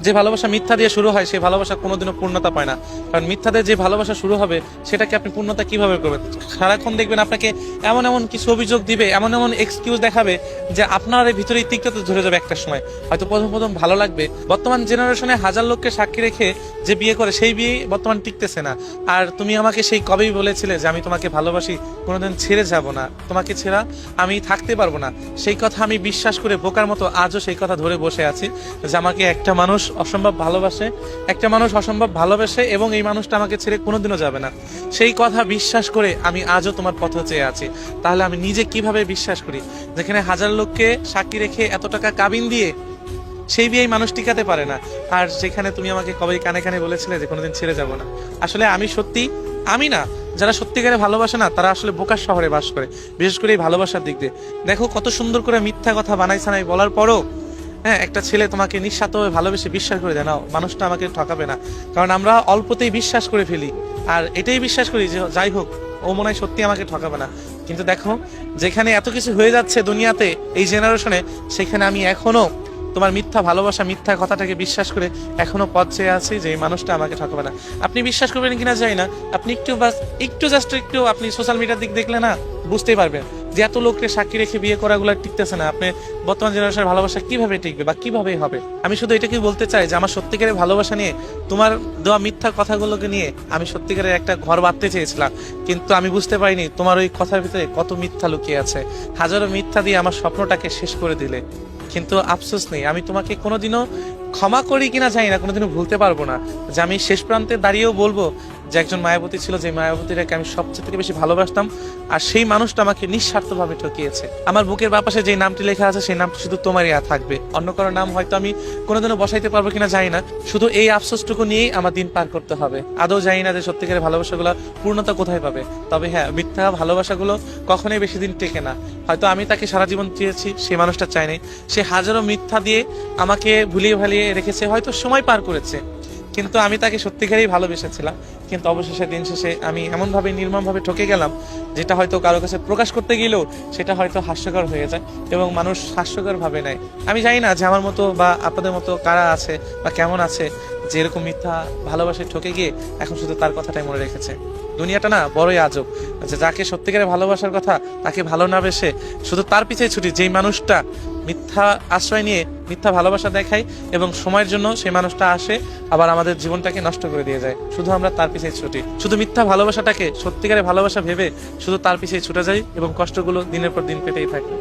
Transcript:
যে ভালোবাসা মিথ্যা দিয়ে শুরু হয় সেই ভালোবাসা কোনোদিনও পূর্ণতা পায় না। কারণ মিথ্যা দিয়ে যে ভালোবাসা শুরু হবে সেটাকে আপনি পূর্ণতা কিভাবে করবেন? সারাক্ষণ দেখবেন আপনাকে এমন এমন কিছু অভিযোগ দিবে, এমন এমন এক্সকিউজ দেখাবে যে আপনার এই ভিতরে তিক্ততা ধরে যাবে একটা সময়। হয়তো প্রথম প্রথম ভালো লাগবে। বর্তমান জেনারেশনে হাজার লোককে সাক্ষী রেখে যে বিয়ে করে সেই বিয়ে বর্তমান টিকতেছে না। আর তুমি আমাকে সেই কবেই বলেছিলে যে আমি তোমাকে ভালোবাসি, কোনোদিন ছেড়ে যাব না, তোমাকে ছেড়া আমি থাকতে পারবো না। সেই কথা আমি বিশ্বাস করে বোকার মতো আজও সেই কথা ধরে বসে আছি যে আমাকে একটা মানুষ অসম্ভব ভালোবাসে, একটা মানুষ অসম্ভব ভালোবাসে এবং এই মানুষটা আমাকে ছেড়ে কোনোদিনও যাবে না। সেই কথা বিশ্বাস করে আমি আজও তোমার পথ চেয়ে আছি। তাহলে আমি নিজে কিভাবে বিশ্বাস করি যেখানে হাজার লোককে সাক্ষী রেখে এত টাকা কাবিন দিয়ে সেই বিয়ে মানুষ টিকাতে পারে না, আর যেখানে তুমি আমাকে কবেই কানে কানে বলেছিলে যে কোনোদিন ছেড়ে যাব না। আসলে আমি সত্যি, আমি না, যারা সত্যিকারে ভালোবাসে না তারা আসলে বোকার শহরে বাস করে, বিশেষ করে এই ভালোবাসার দিক দিয়ে। দেখো কত সুন্দর করে মিথ্যা কথা বানাইছে না বলার পরও, হ্যাঁ, একটা ছেলে তোমাকে নিঃস্বার্থভাবে ভালোবেসে বিশ্বাস করে দেয় না মানুষটা আমাকে ঠকাবে না। কারণ আমরা অল্পতেই বিশ্বাস করে ফেলি, আর এটাই বিশ্বাস করি যে যাই হোক ও মনে হয় সত্যি আমাকে ঠকাবে না। কিন্তু দেখো যেখানে এত কিছু হয়ে যাচ্ছে দুনিয়াতে এই জেনারেশনে, সেখানে আমি এখনো তোমার মিথ্যা ভালোবাসা, মিথ্যা কথাটাকে বিশ্বাস করে এখনো পথ চেয়ে আছি যে এই মানুষটা আমাকে ঠকাবে না। আপনি বিশ্বাস করবেন কিনা জানি না, আপনি একটু আপনি সোশ্যাল মিডিয়ার দিক দেখলে না বুঝতেই পারবেন যে এত লোককে সাক্ষী রেখে বিয়ে করাগুলো টিকতেছে না। আপনি বর্তমান জেনারেশনের ভালোবাসা কিভাবে টিকবে বা কিভাবে হবে? আমি শুধু এটাকে বলতে চাই যে আমার সত্যিকারের ভালোবাসা নিয়ে, তোমার দেওয়া মিথ্যা কথাগুলোকে নিয়ে আমি সত্যিকারের একটা ঘর বাঁধতে চেয়েছিলাম, কিন্তু আমি বুঝতে পারিনি তোমার ওই কথার ভিতরে কত মিথ্যা লুকিয়ে আছে। হাজারো মিথ্যা দিয়ে আমার স্বপ্নটাকে শেষ করে দিলে, কিন্তু আফসোস নেই, আমি তোমাকে কোনোদিনও ক্ষমা করি কিনা জানি না, কোনোদিনও ভুলতে পারবো না যে আমি শেষ প্রান্তে দাঁড়িয়েও বলবো যে একজন মায়াবতী ছিল, যে মায়াবতীটাকে আমি সবচেয়ে থেকে বেশি ভালোবাসতাম, আর সেই মানুষটা আমাকে নিঃস্বার্থভাবে ঠকিয়েছে। আমার বুকের বাপাশে যে নামটি লেখা আছে সেই নামটি শুধু তোমারই থাকবে, অন্য কারো নাম হয়তো আমি কোনোদিনও বসাইতে পারবো কিনা জানি না। শুধু এই আফসোসটুকু নিয়েই আমার দিন পার করতে হবে। আদৌ জানি না যে সত্যিকারের ভালোবাসাগুলো পূর্ণতা কোথায় পাবে। তবে হ্যাঁ, মিথ্যা ভালোবাসাগুলো কখনোই বেশি দিন টেকে না। হয়তো আমি তাকে সারা জীবন চেয়েছি, সেই মানুষটা চায়নি, সে হাজারো মিথ্যা দিয়ে আমাকে ভুলিয়ে ভালিয়ে রেখেছে, হয়তো সময় পার করেছে, কিন্তু আমি তাকে সত্যিকারেই ভালোবেসেছিলাম। কিন্তু অবশেষে দিন শেষে আমি এমনভাবে নির্মমভাবে ঠকে গেলাম, যেটা হয়তো কারো কাছে প্রকাশ করতে গেলেও সেটা হয়তো হাস্যকর হয়ে যায় এবং মানুষ হাস্যকর ভাবে নেয়। আমি জানি না যে আমার মতো বা আপনাদের মতো কারা আছে বা কেমন আছে যে এরকম মিথ্যা ভালোবাসায় ঠকে গিয়ে এখন শুধু তার কথাটাই মনে রেখেছে। দুনিয়াটা না বড়ই আজব, যে যাকে সত্যিকারের ভালোবাসার কথা তাকে ভালো না বেসে শুধু তার পিছিয়ে ছুটি, যেই মানুষটা মিথ্যা আশ্রয় নিয়ে মিথ্যা ভালোবাসা দেখায় এবং সময়ের জন্য সেই মানুষটা আসে আবার আমাদের জীবনটাকে নষ্ট করে দিয়ে যায়। শুধু আমরা তার পিছিয়ে ছুটি, শুধু মিথ্যা ভালোবাসাটাকে সত্যিকারের ভালোবাসা ভেবে শুধু তার পিছিয়ে ছুটে যাই এবং কষ্টগুলো দিনের পর দিন পেটেই থাকে।